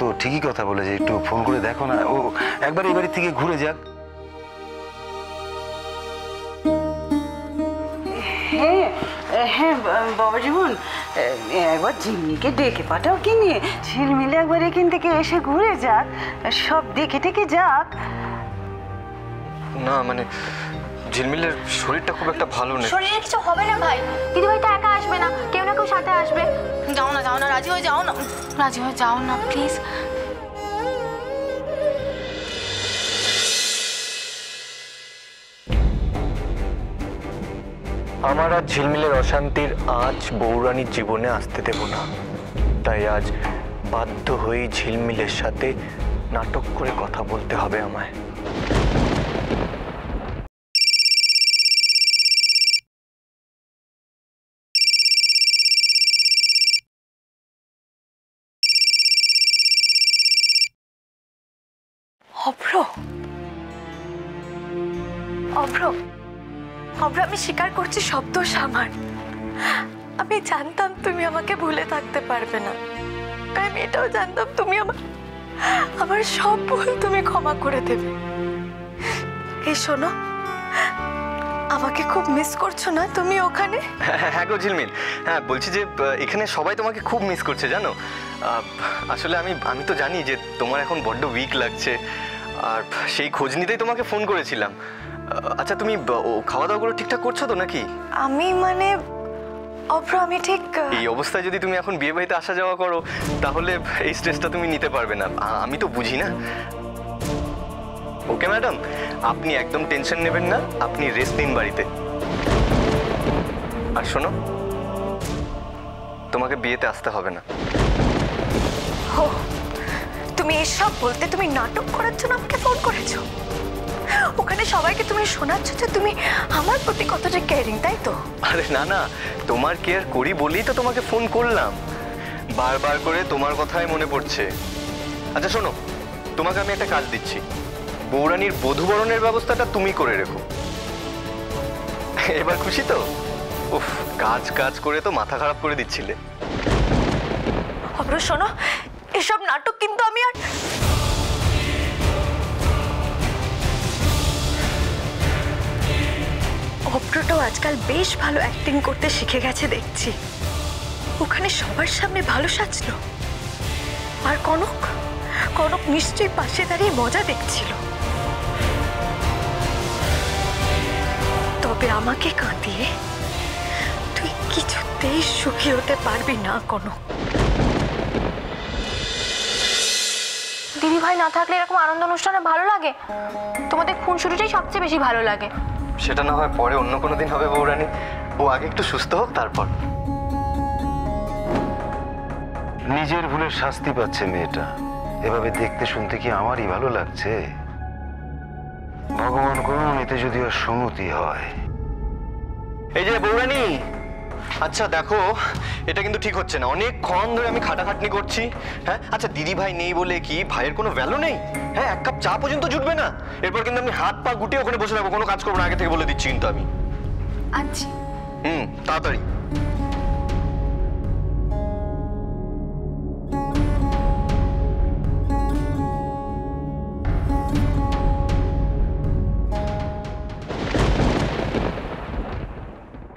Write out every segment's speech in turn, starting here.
তো ঠিকই কথা বলেছে, একটু ফোন করে দেখো না, ও একবার এই বাড়ি থেকে ঘুরে যাক। হ্যাঁ হ্যাঁ বাবা জীবন, একবার ঝিমনিকে ডেকে পাঠাও কি নিয়ে, ঝিলমিলে একবার এখান থেকে এসে ঘুরে যাক, সব দেখে টেকে যাক। না মানে ঝিলমিলের শরীরটা খুব একটা ভালো নেই। শরীরে কিছু হবে না ভাই, দিদিভাই তো একা আসবে না, কেউ না কেউ সাথে আসবে। যাও না যাও না, রাজি হয়ে যাও না, রাজি হয়ে যাও না প্লিজ। আমার আর ঝিলমিলের অশান্তির আজ বৌরানীর জীবনে আসতে দেব না, তাই আজ বাধ্য হয়েই ঝিলমিলের সাথে নাটক করে কথা বলতে হবে আমায়। অভ্র অভ্র অভ্র, আমি স্বীকার করছি সব দোষ আমার। আমি জানতাম তুমি আমাকে ভুলে থাকতে পারবে না, আমি এটাও জানতাম তুমি আমার সব ভুল তুমি ক্ষমা করে দেবে। এই শোনো, আমাকে খুব মিস করছো না তুমি ওখানে? হ্যাঁ গো ঝিলমিল, হ্যাঁ বলছি যে এখানে সবাই তোমাকে খুব মিস করছে জানো। আসলে আমি তো জানি যে তোমার এখন বড্ড উইক লাগছে, আর সেই খোঁজ নিতেই তোমাকে ফোন করেছিলাম। আচ্ছা তুমি খাওয়া দাওয়াগুলো ঠিকঠাক করছো তো নাকি? আমি মানে অভ্র, আমি ঠিক এই অবস্থায় যদি তুমি এখন বিয়ে বাড়িতে আসা যাওয়া করো তাহলে এই স্ট্রেসটা তুমি নিতে পারবে না, আমি তো বুঝি না। ওকে ম্যাডাম, আপনি একদম টেনশন নেবেন না, আপনি রেস্ট দিন বাড়িতে। আর শোনো, তোমাকে বিয়েতে আসতে হবে না। তুমি এসব বলতে তুমি নাটক করার জন্য আমাকে ফোন করেছো? ওখানে সবাইকে তুমি শোনাচ্ছ যে তুমি আমার প্রতি কতটা কেয়ারিং, তাই তো? আরে না না, তোমার কেয়ার করি বলেই তো তোমাকে ফোন করলাম, বারবার করে তোমার কথাই মনে পড়ছে। আচ্ছা শোনো, তোমাকে আমি একটা কাজ দিচ্ছি, বৌরানীর বধূবরণের ব্যবস্থাটা তুমি করে রেখো। এবার খুশি তো? উফ, কাজ কাজ করে তো মাথা খারাপ করে দিচ্ছিলে। অভ্র শোনো, এসব নাটক কিন্তু আমি আর অভ্রটাও আজকাল বেশ ভালো অ্যাক্টিং করতে শিখে গেছে দেখছি। ওখানে সবার সামনে ভালো সাজলো, আর কনক কনক নিশ্চয়ই পাশে দাঁড়িয়ে মজা দেখছিল। তবে আমাকে কাঁদিয়ে তুই কিছুতেই সুখী হতে পারবি না কনক। দিদি ভাই না থাকলে এরকম আনন্দ অনুষ্ঠানে ভালো লাগে? তোমাদের খুনসুটিটাই সবচেয়ে বেশি ভালো লাগে। সেটা না হয় পরে অন্য কোনো দিন হবে বৌরানী, ও আগে একটু সুস্থ হোক তারপর। নিজের ভুলের শাস্তি পাচ্ছে মেয়েটা, এভাবে দেখতে শুনতে কি আমারই ভালো লাগছে? ভগবান করুন এতে যদি আর সম্মতি হয়। এই যে বৌরানী, আচ্ছা দেখো, এটা কিন্তু ঠিক হচ্ছে না, অনেকক্ষণ ধরে আমি খাটাখাটনি করছি। হ্যাঁ আচ্ছা, দিদি ভাই নেই বলে কি ভাইয়ের কোনো ভ্যালু নেই? হ্যাঁ, এক কাপ চা পর্যন্ত জুটবে না? এরপর কিন্তু আমি হাত পা গুটিয়ে ওখানে বসে থাকবো, কোনো কাজ করবো না, আগে থেকে বলে দিচ্ছি কিন্তু আমি। আচ্ছা তাড়াতাড়ি।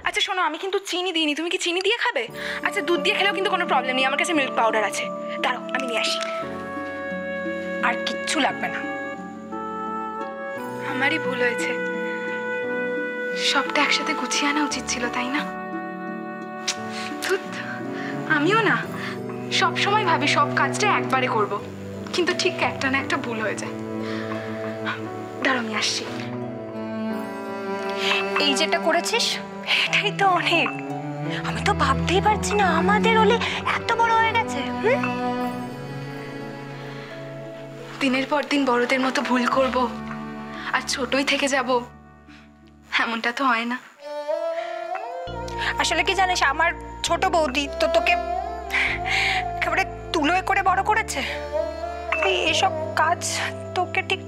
আচ্ছা শোনো, আমি কিন্তু চিনি দিইনি, তুমি কি চিনি দিয়ে খাবে? আচ্ছা দুধ দিয়ে খেলেও কিন্তু কোনো প্রবলেম নেই, আমার কাছে মিল্ক পাউডার আছে, দাঁড়াও আমি নিয়ে আসি। আর কিচ্ছু লাগবে না, আমারই ভুল হয়েছে, সবটা একসাথে গুছিয়ে আনা উচিত ছিল, তাই না? আমিও না সব সময় ভাবি সব কাজটা একবারে করব, কিন্তু ঠিক একটা না একটা ভুল হয়ে যায়। দাঁড়াও আমি আসছি। এই যেটা করেছিস এটাই তো অনেক, আমি তো ভাবতেই পারছি না আমাদের হলে এত বড় হয়ে গেছে। দিনের পর দিন বড়দের মতো ভুল করব আর ছোটই থেকে যাব, এমনটা তো হয় না। আসলে কি জানিস, আমার ছোট বৌদি তো তোকে একেবারে তুলোয় করে বড় করেছে, এসব কাজ তোকে ঠিক।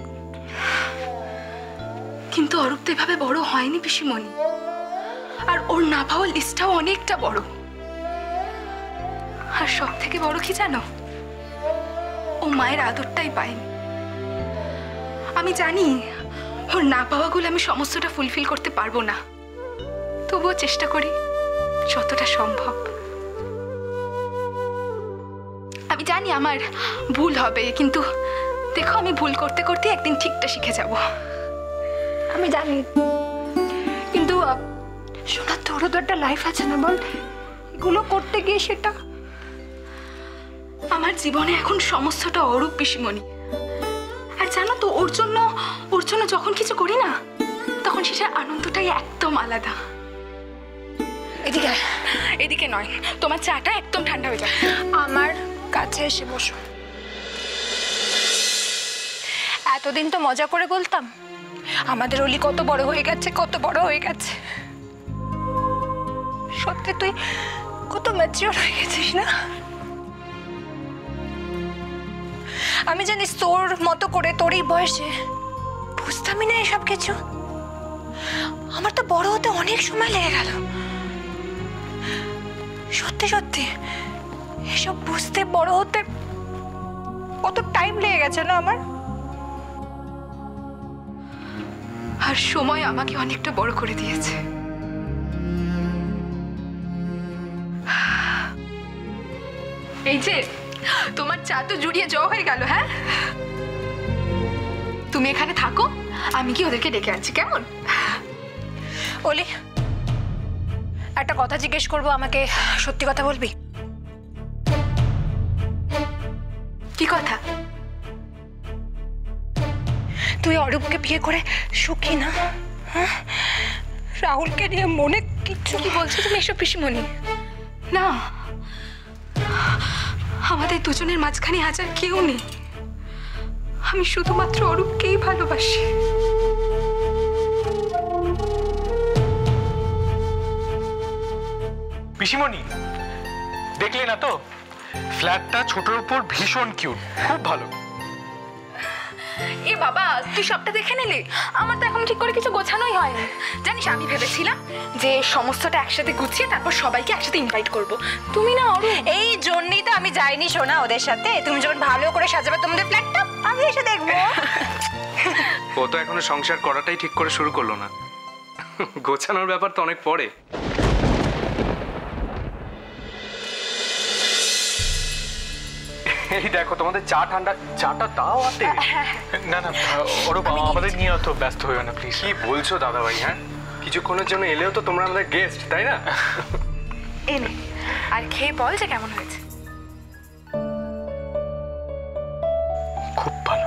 কিন্তু অরূপ তো এভাবে বড় হয়নি পিসিমণি, আর ওর না পাওয়া লিস্টটাও অনেকটা বড়। আর সব থেকে বড় কি জানো, ও ও মায়ের আদরটাই পায়নি। আমি জানি ওর না পাওয়াগুলো আমি সমস্তটা ফুলফিল করতে পারবো না, তবুও চেষ্টা করি যতটা সম্ভব। আমি জানি আমার ভুল হবে, কিন্তু দেখো আমি ভুল করতে করতে একদিন ঠিকটা শিখে যাব। আমি জানি, কিন্তু সোনা তোরও তো একটা লাইফ আছে না বল, এগুলো করতে গিয়ে সেটা আমার জীবনে এখন সমস্তটা অরূপ পিসিমণি। আর জানো তো ওর জন্য যখন কিছু করি না, তখন সেটার আনন্দটাই একদম আলাদা। এদিকে এদিকে নয়, তোমার চাটা একদম ঠান্ডা হয়ে যাবে। আমার কাছে এসে বসো। এতদিন তো মজা করে বলতাম আমাদের অলি কত বড় হয়ে গেছে, কত বড় হয়ে গেছে। সত্যি তুই কত ম্যাচিওর হয়ে গেছিস না? আমি জানিস তোর মতো করে তোর এই বয়সে বুঝতামই না এসব কিছু। আমার তো বড় হতে অনেক সময় লেগে গেল। সত্যি সত্যি এসব বুঝতে বড় হতে কত টাইম লেগে গেছে না আমার। আর সময় আমাকে অনেকটা বড় করে দিয়েছে। এই যে তোমার চা তো জুড়িয়ে জল হয়ে গেল। হ্যাঁ, তুমি এখানে থাকো, আমি কি ওদেরকে ডেকে আনছি, কেমন? ওলি, একটা কথা জিজ্ঞেস করবো, আমাকে সত্যি কথা বলবি? কি কথা? তুই অরূপকে বিয়ে করে সুখী না? হ্যাঁ, রাহুলকে নিয়ে মনে কিচ্ছু? কি বলছো তুমি এসব পিসিমণি? না, আমাদের দুজনের মাঝখানে হাজার কেউ নেই। আমি শুধুমাত্র অরূপকেই ভালোবাসি। পিসিমণি, দেখলে না তো, ফ্ল্যাটটা ছোটর উপর ভীষণ কিউট, খুব ভালো। এ বাবা, তুই সবটা দেখে নিলি? আমার তো এখন ঠিক করে কিছু গোছানোই হয়নি। জানিস, আমি ভেবেছিলাম যে সমস্তটা একসাথে গুছিয়ে তারপর সবাইকে একসাথে ইনভাইট করব। তুমি না অরূপ, এই জন্যই তো আমি যাইনি সোনা ওদের সাথে। তুমি যখন ভালো করে সাজাবে তোমাদের ফ্ল্যাটটা, আমি এসে দেখবো। ও তো এখনো সংসার করাটাই ঠিক করে শুরু করলো না, গোছানোর ব্যাপার তো অনেক পরে। এই দেখো তোমাদের চা ঠান্ডা, চাটা দাও হাতে। না না ওরূপ, আমাদের নিয়ে অত ব্যস্ত হইও না প্লিজ। কি বলছো দাদা ভাই? হ্যাঁ, কিছুক্ষণের জন্য এলেও তো তোমরা আমাদের গেস্ট, তাই না? এনে আর খেয়ে বল যে কেমন হয়েছে। খুব ভালো।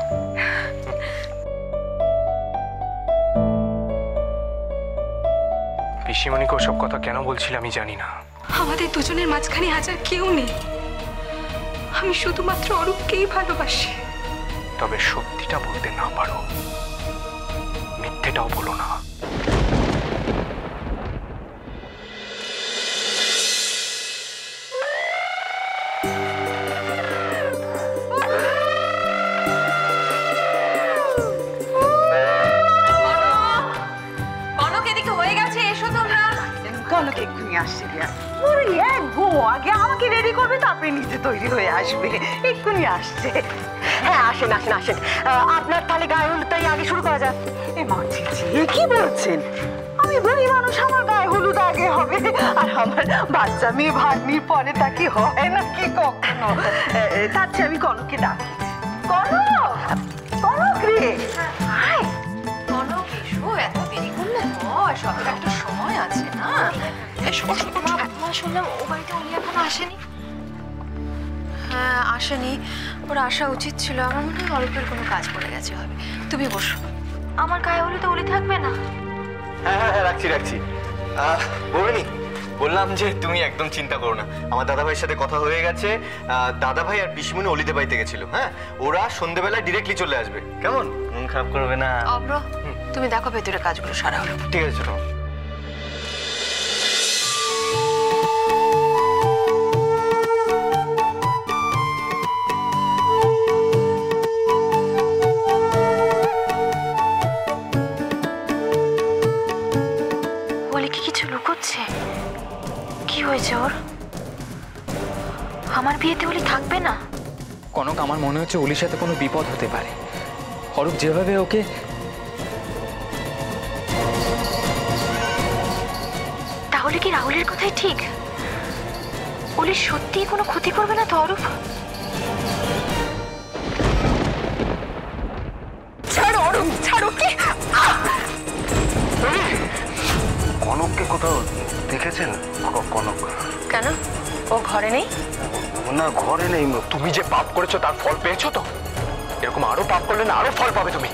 পিসিমণিকে ওসব কথা কেন বলছিল আমি জানি না। আমাদের দুজনের মাঝখানে হাজার কেউ নেই। আমি শুধুমাত্র অরূপকেই ভালোবাসি। তবে সত্যিটা বলতে না পারো, মিথ্যেটাও বলো না। কনক এদিকে হয়ে গেছে, এসো তোমরা। কনক এক্ষুনি আসছে রিয়া। ওরে এক গো, আগে আমাকে রেডি করবে, তারপরে নিজে তৈরি হয়ে আসবে। এক্ষুনি আসছে। হ্যাঁ, আসেন আসেন আসেন। আপনার তাহলে গায়ে হলুদটাই আগে শুরু করা যাক। এ মা, ছি, কি বলছেন? আমি বুড়ি মানুষ, আমার গায়ে হলুদ আগে হবে, আর আমার বাচ্চা মেয়ে ভাগ্নির পরে তা কি হয় নাকি কখনো? তার চেয়ে আমি কনককে ডাকি। কনক, কনক রে, হাই। কনক এসো, এত দেরি করলে হয়? সব একটা সময় আছে না। এসো বসো। মা শুনলাম ও বাড়িতে উনি এখনো আসেনি। হ্যাঁ, আসেনি। ওর আসা উচিত ছিল। আমার মনে হয় অল্পের কোনো কাজ পড়ে গেছে হবে। তুমি বসো। আমার গায়ে হলে তো উলি থাকবে না। হ্যাঁ হ্যাঁ হ্যাঁ, রাখছি রাখছি। বৌরানী, বললাম যে তুমি একদম চিন্তা করো না, আমার দাদা ভাইয়ের সাথে কথা হয়ে গেছে। দাদা ভাই আর পিসিমণি অলিতে বাড়িতে গেছিল। হ্যাঁ, ওরা সন্ধ্যেবেলায় ডিরেক্টলি চলে আসবে। কেমন? মন খারাপ করবে না। অব্র, তুমি দেখো ভেতরে কাজগুলো সারা হলো। ঠিক আছে ছোট। বলে কি কিছু লুকোচ্ছে? কি হয়েছে ওর? আমার বিয়েতে বলি থাকবে না? কনক, আমার মনে হচ্ছে অলির সাথে কোনো বিপদ হতে পারে। অরূপ যেভাবে ওকে তাহলে কি রাহুলের কথাই ঠিক? অলি সত্যিই কোনো ক্ষতি করবে না তো অরূপ? ছাড়ো অরূপ, ছাড়ো। কি কনককে কোথাও দেখেছেন? কনক কেন? ও ঘরে নেই? না, ঘরে নেই। তুমি যে পাপ করেছো তার ফল পেয়েছো তো? এরকম আরো পাপ করলে না আরো ফল পাবে তুমি।